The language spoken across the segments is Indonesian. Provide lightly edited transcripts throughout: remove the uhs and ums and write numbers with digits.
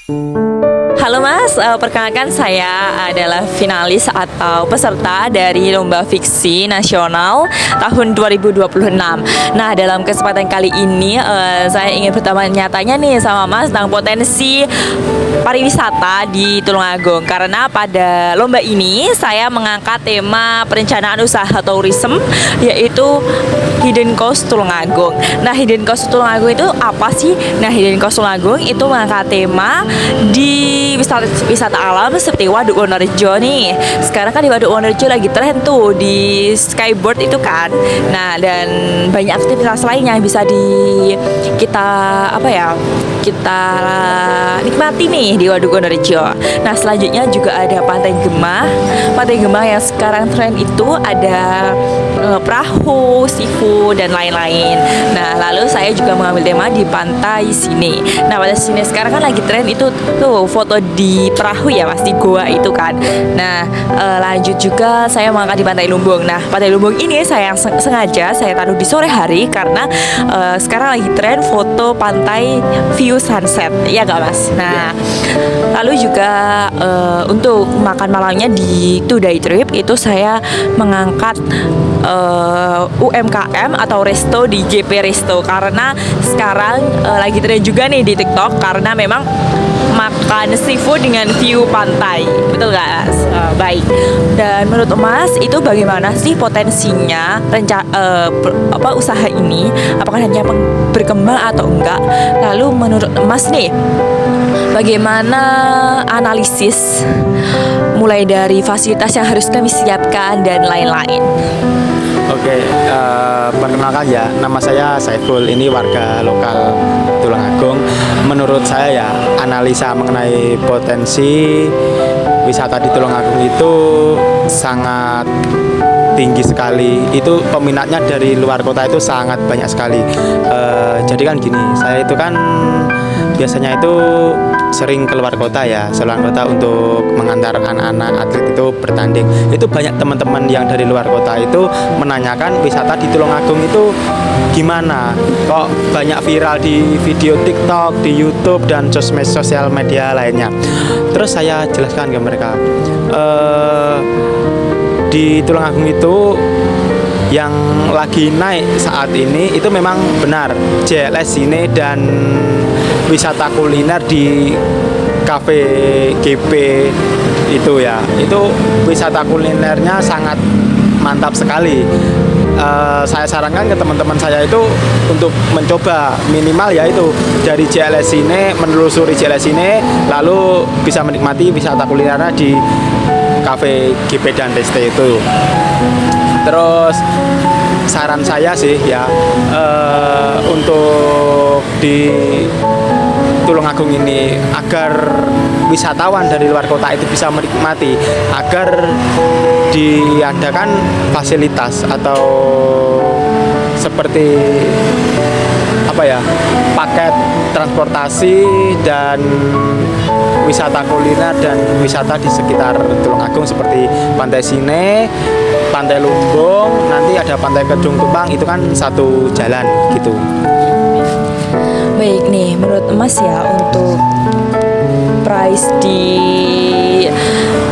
Halo Mas, perkenalkan saya adalah finalis atau peserta dari Lomba Fiksi Nasional tahun 2026. Nah, dalam kesempatan kali ini saya ingin bertanya-tanya nih sama Mas tentang potensi pariwisata di Tulungagung. Karena pada lomba ini saya mengangkat tema perencanaan usaha tourism, yaitu Hidden Coast Tulungagung. Nah, Hidden Coast Tulungagung itu apa sih? Nah, Hidden Coast Tulungagung itu mengangkat tema di wisata alam seperti Waduk Wonorejo nih. Sekarang kan di Waduk Wonorejo lagi tren tuh di skyboard itu kan. Nah, dan banyak aktivitas lainnya yang bisa kita kita nikmati nih di Waduk Wonorejo. Nah, selanjutnya juga ada Pantai Gemah. Pantai Gemah yang sekarang tren itu ada perahu, seafood dan lain-lain. Nah, lalu saya juga mengambil tema di Pantai Sine. Nah, pada sini sekarang kan lagi tren itu tuh foto di perahu ya Mas, di goa itu kan. Nah, lanjut juga saya mengangkat di Pantai Lumbung. Nah, Pantai Lumbung ini saya sengaja saya taruh di sore hari karena sekarang lagi tren foto pantai view sunset, ya nggak Mas? Nah, lalu juga untuk makan malamnya di Today Trip itu saya mengangkat UMKM atau resto di GP Resto karena sekarang lagi tren juga nih di TikTok karena memang makan seafood dengan view pantai, betul nggak Mas? Baik. Dan menurut Mas itu bagaimana sih potensinya usaha ini? Apakah hanya berkembang atau enggak? Lalu menurut Mas nih, bagaimana analisis mulai dari fasilitas yang harus kami siapkan dan lain-lain? Oke, perkenalkan ya, nama saya Saiful, ini warga lokal Tulungagung. Menurut saya ya, analisa mengenai potensi wisata di Tulungagung itu sangat tinggi sekali. Itu peminatnya dari luar kota itu sangat banyak sekali. Jadi kan gini, saya itu kan biasanya itu sering keluar kota ya, keluar kota untuk mengantar anak-anak atlet itu bertanding. Itu banyak teman-teman yang dari luar kota itu menanyakan wisata di Tulungagung itu gimana. Kok banyak viral di video TikTok, di YouTube dan sosial media lainnya. Terus saya jelaskan ke mereka, di Tulungagung itu yang lagi naik saat ini itu memang benar JLS ini dan wisata kuliner di Cafe GP itu ya, itu wisata kulinernya sangat mantap sekali. Saya sarankan ke teman-teman saya itu untuk mencoba minimal ya itu dari JLS ini, menelusuri JLS ini, lalu bisa menikmati wisata kulinernya di Cafe GP dan Reste itu. Terus saran saya sih ya, untuk di Tulungagung ini agar wisatawan dari luar kota itu bisa menikmati, agar diadakan fasilitas atau seperti paket transportasi dan wisata kuliner dan wisata di sekitar Tulungagung seperti Pantai Sine, Pantai Lumbung, nanti ada Pantai Kedung Tumpang, itu kan satu jalan gitu. Baik nih, menurut Mas ya untuk price di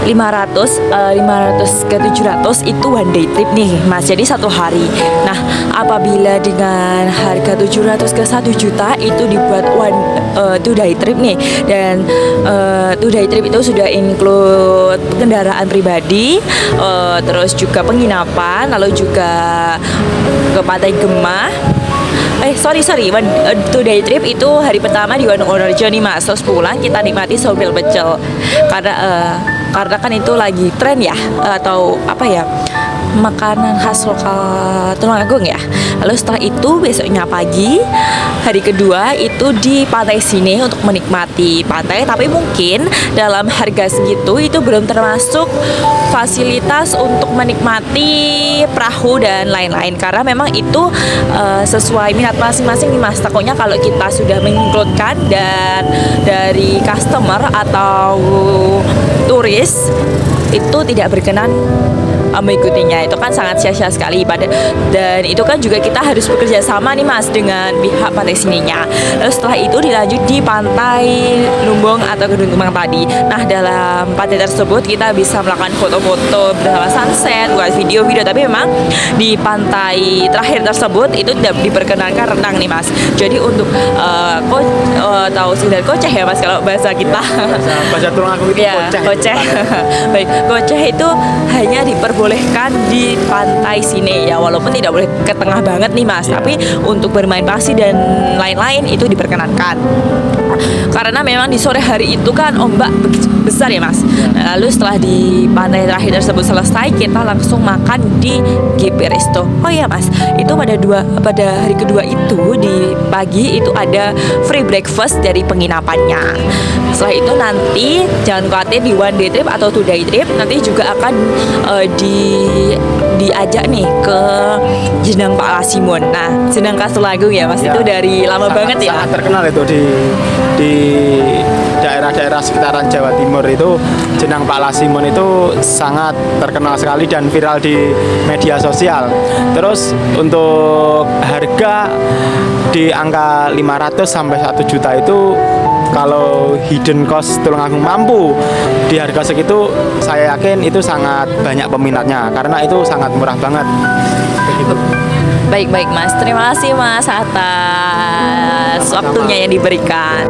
500 ke 700 itu one day trip nih Mas, jadi satu hari. Nah, apabila dengan harga 700 ke 1 juta itu dibuat two day trip nih, dan two day trip itu sudah include kendaraan pribadi, terus juga penginapan, lalu juga ke Pantai Gemah. Two day trip itu hari pertama di Waduk Wonorejo nih Mas, terus pulang kita nikmati sombil pecel karena kan itu lagi tren ya, atau makanan khas lokal Tulungagung ya. Lalu setelah itu besoknya pagi hari kedua itu di Pantai Sine untuk menikmati pantai, tapi mungkin dalam harga segitu itu belum termasuk fasilitas untuk menikmati perahu dan lain-lain, karena memang itu sesuai minat masing-masing nih Mas. Takutnya kalau kita sudah mengincludekan dan dari customer atau turis itu tidak berkenan mengikutinya, itu kan sangat sia-sia sekali. Dan itu kan juga kita harus bekerja sama nih Mas dengan pihak Pantai Sininya. Lalu setelah itu dilanjut di Pantai Lumbung atau Gedung Kemang tadi. Nah, dalam pantai tersebut kita bisa melakukan foto-foto bersama sunset, buat video-video. Tapi memang di pantai terakhir tersebut itu tidak diperkenankan renang nih Mas. Jadi untuk tahu sekedar koceh ya Mas kalau bahasa kita. Bahasa Tulungagung itu Ya, koceh. koceh. Baik, koceh itu hanya diperbolehkan di pantai sini ya, walaupun tidak boleh ke tengah banget nih Mas. Iya. Tapi untuk bermain pasir dan lain-lain itu diperkenankan. Karena memang di sore hari itu kan ombak begitu besar ya Mas. Nah, lalu setelah di pantai terakhir tersebut selesai, kita langsung makan di GP Resto. Oh iya Mas, itu pada hari kedua itu di pagi itu ada free breakfast dari penginapannya. Setelah itu nanti jangan khawatir, di one day trip atau 2 day trip nanti juga akan diajak nih ke Jenang Pak Lasimun. Nah, Jenang Kastulagung ya Mas, Ya, itu dari lama banget ya. sangat terkenal itu di daerah-daerah sekitaran Jawa Timur itu. Jenang Pak Lasimun itu sangat terkenal sekali dan viral di media sosial. Terus untuk harga di angka 500 sampai 1 juta itu, kalau hidden cost Tulungagung mampu di harga segitu, saya yakin itu sangat banyak peminatnya karena itu sangat murah banget. Begitu. Baik Mas, terima kasih Mas atas waktunya yang diberikan.